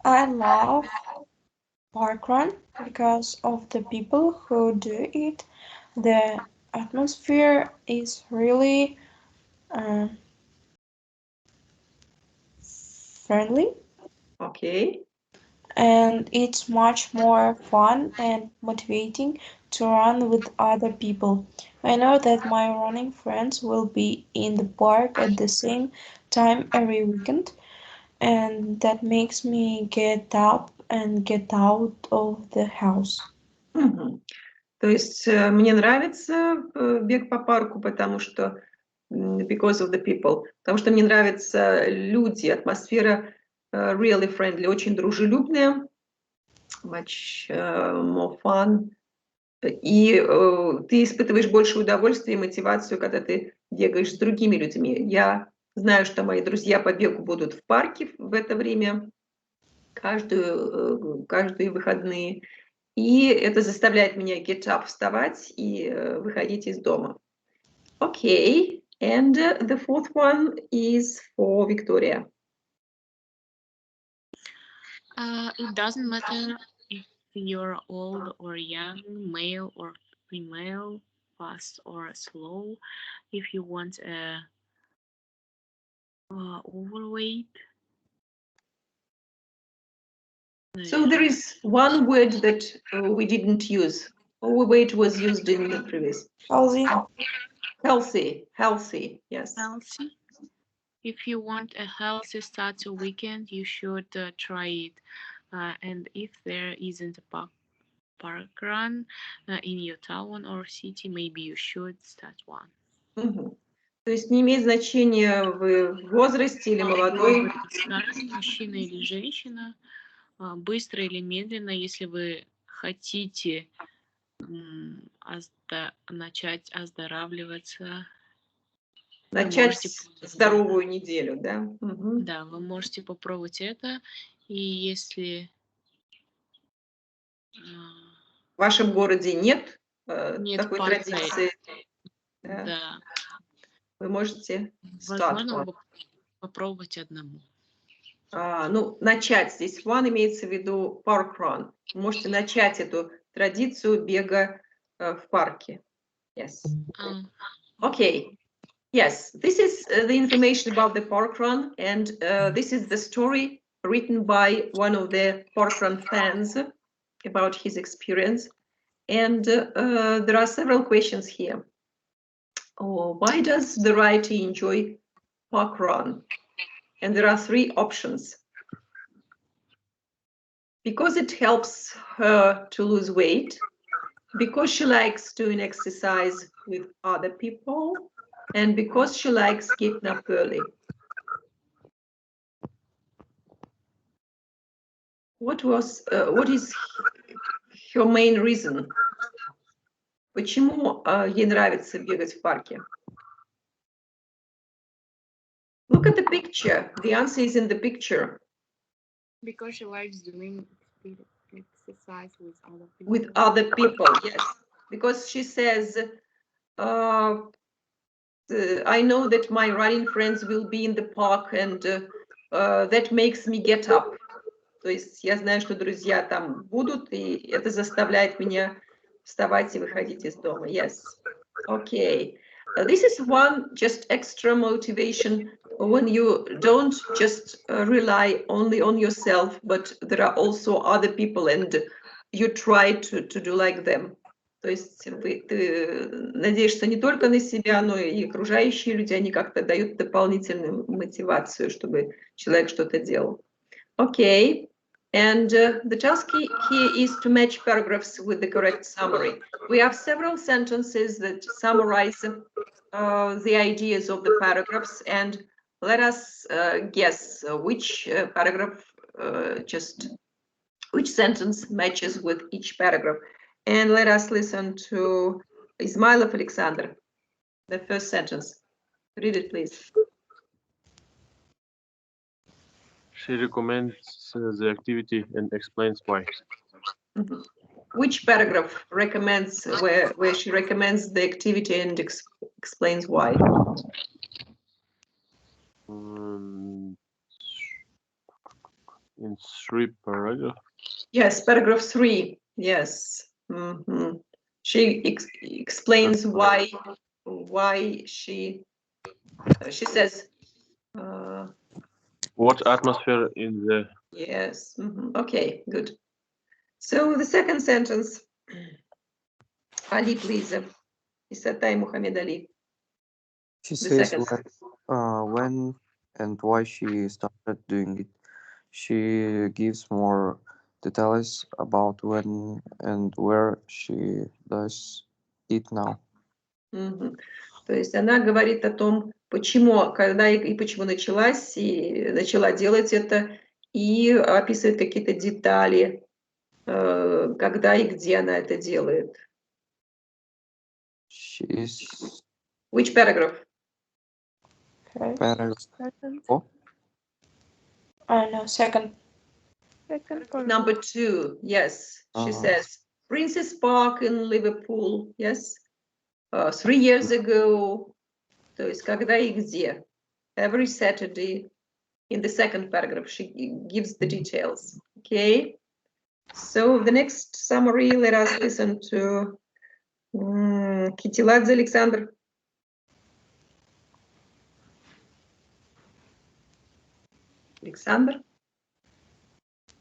I love parkrun because of the people who do it. The atmosphere is really friendly. Okay. And it's much more fun and motivating to run with other people. I know that my running friends will be in the park at the same time every weekend, and that makes me get up and get out of the house. То есть мне нравится бег по парку, потому что because of the people, потому что мне нравятся люди, атмосфера really friendly, очень дружелюбная, much more fun. И ты испытываешь больше удовольствия и мотивацию, когда ты бегаешь с другими людьми. Я знаю, что мои друзья по бегу будут в парке в это время, каждые выходные. И это заставляет меня get up, вставать и выходить из дома. Okay, and the 4th one is for Victoria. It doesn't matter if you're old or young, male or female, fast or slow. If you want overweight. So there is one word that we didn't use. Overweight was used in the previous. Healthy. Healthy, yes. Healthy. If you want a healthy start to weekend, you should try it. And if there isn't a park run in your town or city, maybe you should start one. То есть не имеет значения в возрасте или молодой. Мужчина или женщина, быстро или медленно, если вы хотите начать оздоравливаться. Начать здоровую неделю, да? Угу. Да, вы можете попробовать это. И если в вашем городе нет такой парка, традиции, да, вы можете возможно, попробовать одному. Ну, начать здесь one имеется в виду park run. Вы можете начать эту традицию бега в парке. Yes. Okay. Yes, this is the information about the park run, and this is the story written by one of the park run fans about his experience. And there are several questions here. Why does the writer enjoy park run? And there are three options. Because it helps her to lose weight, because she likes doing exercise with other people, and because she likes getting up early. What is her main reason? Почему ей нравится бегать в парке? Look at the picture. The answer is in the picture. Because she likes doing exercise with other people. With other people, yes. Because she says, I know that my running friends will be in the park, and that makes me get up. То есть я знаю, что друзья там будут, и это заставляет меня вставать и выходить из дома. Yes. Okay. This is one just extra motivation when you don't just rely only on yourself, but there are also other people, and you try to do like them. То есть ты надеешься не только на себя, но и окружающие люди, они как-то дают дополнительную мотивацию, чтобы человек что-то делал. Okay. And the task here is to match paragraphs with the correct summary. We have several sentences that summarize the ideas of the paragraphs, and let us guess which paragraph, which sentence matches with each paragraph. And let us listen to Ismailov Alexander, the first sentence. Read it, please. She recommends the activity and explains why. Mm-hmm. Which paragraph recommends where she recommends the activity and explains why? In 3 paragraphs. Yes, paragraph 3. Yes. Mm-hmm. She explains why she says. What atmosphere in the? Yes. Mm-hmm. Okay. Good. So the second sentence. Ali, please. Isatai Muhammad Ali. She says when and why she started doing it. She gives more details about when and where she does it now. Mm-hmm. То есть она говорит о том, почему, когда и почему началась, и начала делать это, и описывает какие-то детали, когда и где она это делает. Which paragraph? Paragraph. Oh? No, second. Number 2, yes. She says, Princess Park in Liverpool, yes. 3 years ago, то есть когда и где. Every Saturday. In the second paragraph, she gives the details. Okay. So the next summary, let us listen to Kitiladze Alexander. Александр?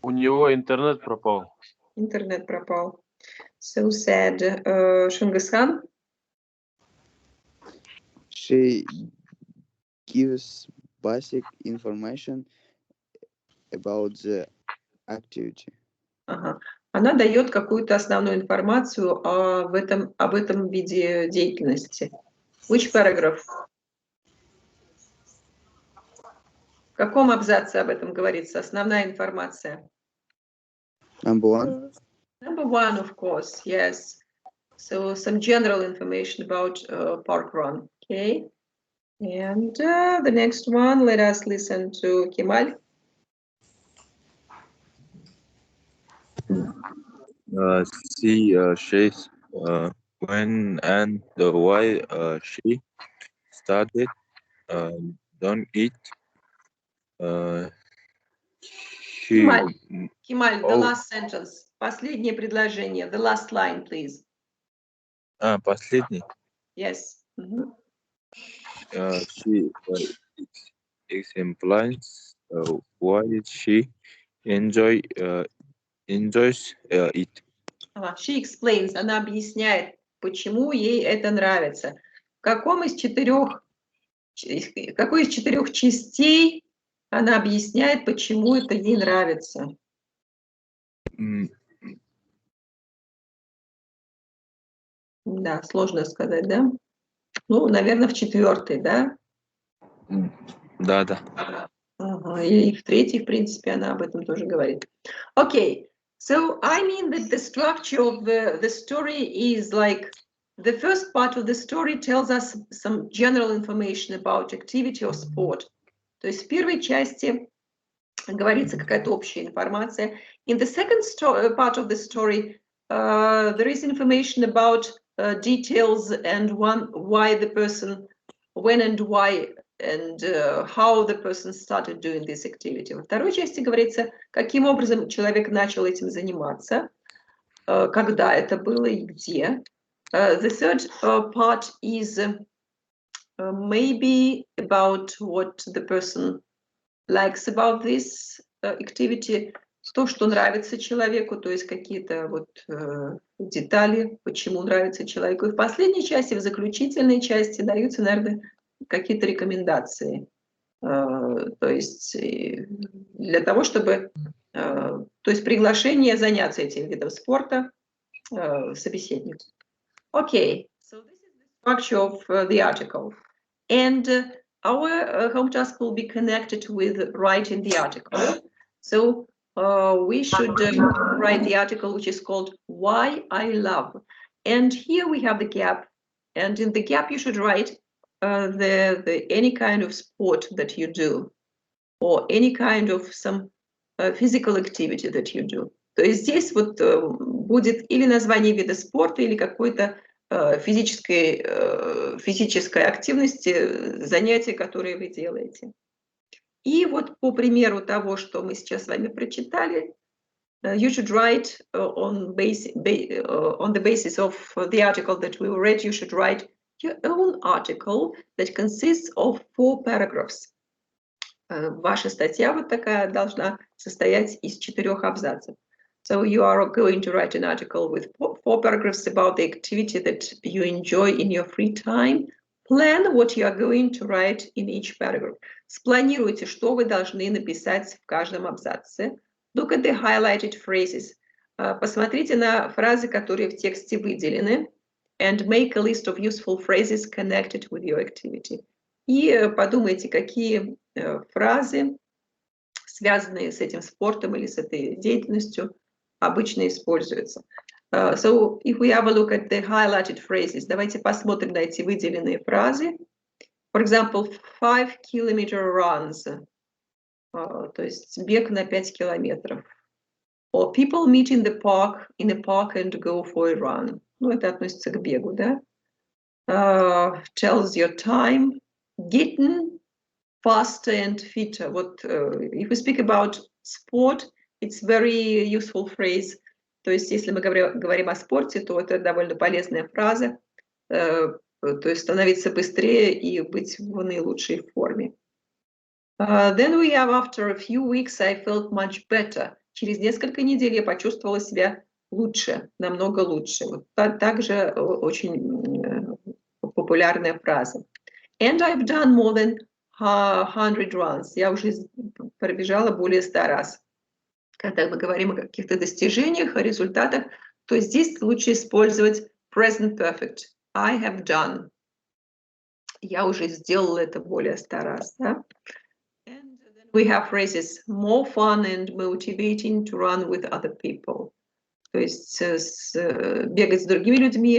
У него интернет пропал. Интернет пропал. So sad. Шунгасхан? She gives basic information about the activity. Ага. Она дает какую-то основную информацию об этом виде деятельности. Which paragraph? В каком абзаце об этом говорится? Основная информация. Number one? Number one, of course, yes. So some general information about park run, okay? And the next one, let us listen to Kemal. She says when and why she started. Don't eat. Kemal, the last sentence, последнее предложение, the last line, please. Последний. Yes. She explains why she enjoys it. She explains, она объясняет, почему ей это нравится. Какой из четырех частей она объясняет, почему это ей нравится? Да, сложно сказать, да? Ну, наверное, в четвертой, да? Да. И в третьей, в принципе, она об этом тоже говорит. Okay, so I mean that the structure of the story is like the first part of the story tells us some general information about activity or sport. То есть в первой части говорится какая-то общая информация. In the second part of the story, there is information about details and why the person, when and why and how the person started doing this activity. Во второй части говорится, каким образом человек начал этим заниматься, когда это было и где. The third part is maybe about what the person likes about this activity, то, что нравится человеку, то есть какие-то вот детали, почему нравится человеку. И в последней части, в заключительной части даются, наверное, какие-то рекомендации. То есть для того, чтобы... То есть приглашение заняться этим видом спорта собеседнику. Okay, so this is the structure of the article. And our home task will be connected with writing the article. So we should write the article which is called Why I Love. And here we have the gap. And in the gap you should write any kind of sport that you do or any kind of some physical activity that you do. То есть здесь вот будет или название вида спорта, или какой-то физической активности, занятия, которые вы делаете. И вот по примеру того, что мы сейчас с вами прочитали, you should write on the basis of the article that we read, you should write your own article that consists of 4 paragraphs. Ваша статья вот такая должна состоять из 4 абзацев. So you are going to write an article with 4 paragraphs about the activity that you enjoy in your free time. Plan what you are going to write in each paragraph. Спланируйте, что вы должны написать в каждом абзаце. Look at the highlighted phrases. Посмотрите на фразы, которые в тексте выделены. And make a list of useful phrases connected with your activity. И подумайте, какие фразы, связанные с этим спортом или с этой деятельностью, обычно используются. So if we have a look at the highlighted phrases, давайте посмотрим на эти выделенные фразы. For example, 5-kilometer runs, то есть бег на 5 километров. Or people meet in a park and go for a run. Ну, это относится к бегу, да? Tells your time, getting faster and fitter. Вот, if we speak about sport, it's very useful phrase. То есть, если мы говорим о спорте, то это довольно полезная фраза. То есть, становиться быстрее и быть в наилучшей форме. Then we have, after a few weeks, I felt much better. Через несколько недель я почувствовала себя лучше, намного лучше. Вот также очень популярная фраза. And I've done more than 100 runs. Я уже пробежала более 100 раз. Когда мы говорим о каких-то достижениях, о результатах, то здесь лучше использовать present perfect. I have done. Я уже сделала это более 100 раз. Да? And the We have phrases more fun and motivating to run with other people. То есть бегать с другими людьми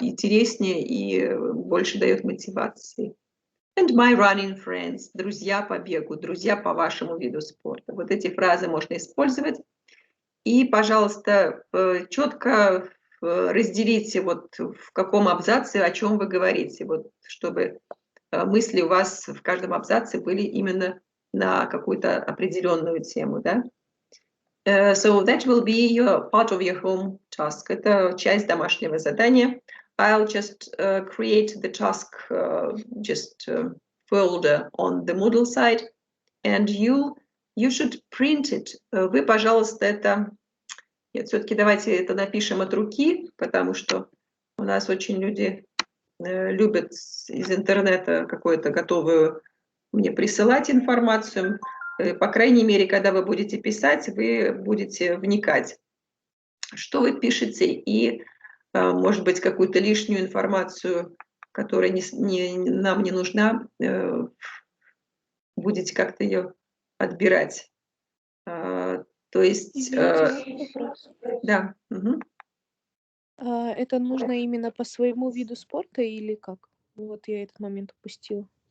интереснее и больше дает мотивации. And my running friends, друзья по бегу, друзья по вашему виду спорта. Вот эти фразы можно использовать. И, пожалуйста, четко разделите, вот в каком абзаце, о чем вы говорите, вот, чтобы мысли у вас в каждом абзаце были именно на какую-то определенную тему, да? So that will be your part of your home task. Это часть домашнего задания. I'll just create the task folder on the Moodle side, and you should print it. Вы, пожалуйста, это... Нет, все-таки давайте это напишем от руки, потому что у нас очень люди любят из интернета какую-то готовую мне присылать информацию. По крайней мере, когда вы будете писать, вы будете вникать, что вы пишете, и, может быть, какую-то лишнюю информацию, которая нам не нужна, будете как-то ее отбирать. То есть... Да. Угу. Это нужно именно по своему виду спорта или как? Вот я этот момент упустила.